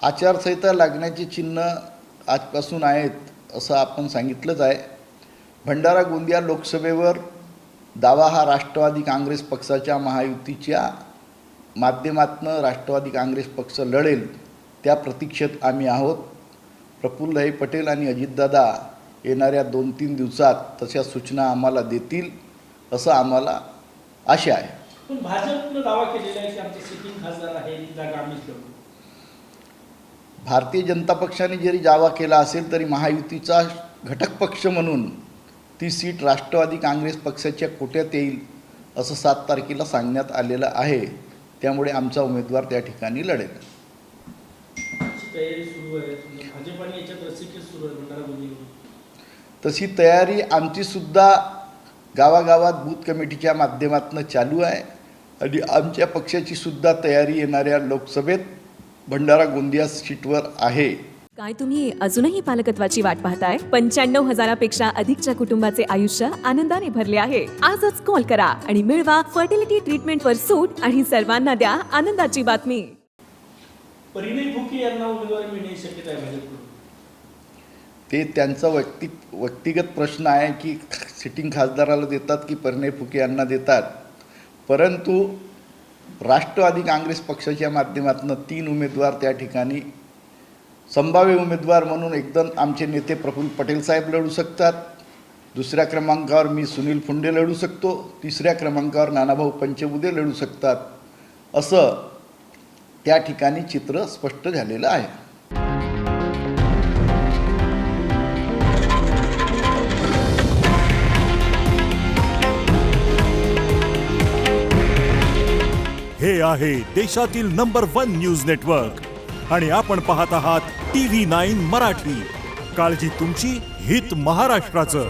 आचारसंहिता लागण्याची चिन्ह आजपासून आहेत असं आपण सांगितलंच आहे. भंडारा गोंदिया लोकसभेवर दावा हा राष्ट्रवादी काँग्रेस पक्षाच्या महायुतीच्या माध्यमातून राष्ट्रवादी काँग्रेस पक्ष लढेल, त्या प्रतीक्षेत आम्ही आहोत. प्रफुल्लभाई पटेल आणि अजितदादा येणाऱ्या 2-3 दिवसात तशा सूचना आम्हाला देतील असं आम्हाला आशा आहे. पण भाजपने दावा केलेला आहे की आमचे सिटिंग खासदार आहे, ती जागा आम्हीच लढू. भारतीय जनता पक्षाने जरी दावा केला असेल तरी महायुतीचा घटक पक्ष म्हणून ती सीट राष्ट्रवादी काँग्रेस पक्षाच्या कोट्यात येईल असं 7 तारखेला सांगण्यात आलेलं आहे. त्यामुळे आमचा उमेदवार त्या ठिकाणी लढेल. तयारी सुरू आहे, भाजप आणि याच्यात रस्सीखेच सुरू आहे भंडारा गोंदियावर. तशी तयारी आमची सुद्धा गावागावात बूथ कमिटीच्या माध्यमातून चालू आहे आणि आमच्या पक्षाची सुद्धा तयारी येणाऱ्या लोकसभेत भंडारा गोंदिया सीटवर आहे. काय तुम्ही अजूनही पालकत्वाची वाट पाहताय? 95,000पेक्षा अधिकच्या कुटुंबाचे आयुष्य आनंदाने भरले आहे. आजच कॉल करा आणि मिळवा फर्टिलिटी ट्रीटमेंटवर सूट आणि सर्वांना द्या आनंदाची बातमी. परिणय फुके यांना उमेदवारी मिळण्याची शक्यता आहे भाजपकडून. ते त्यांचा व्यक्तिगत प्रश्न आहे की सिटिंग खासदाराला देतात की परिणय फुके यांना देतात. परंतु राष्ट्रवादी काँग्रेस पक्षाच्या माध्यमातून 3 उमेदवार त्या ठिकाणी संभाव्य उमेदवार म्हणून एकदम आमचे नेते प्रफुल्ल पटेल साहेब लढू शकतात. 2ऱ्या क्रमांकावर मी सुनील फुंडे लढू शकतो. 3ऱ्या क्रमांकावर नानाभाऊ पंचबुधे लढू शकतात. असं त्या ठिकाणी चित्र स्पष्ट झालेलं आहे. हे आहे देशातील नंबर 1 न्यूज नेटवर्क आणि आपण पाहत आहात TV9 मराठी. काळजी तुमची, हित महाराष्ट्राचं.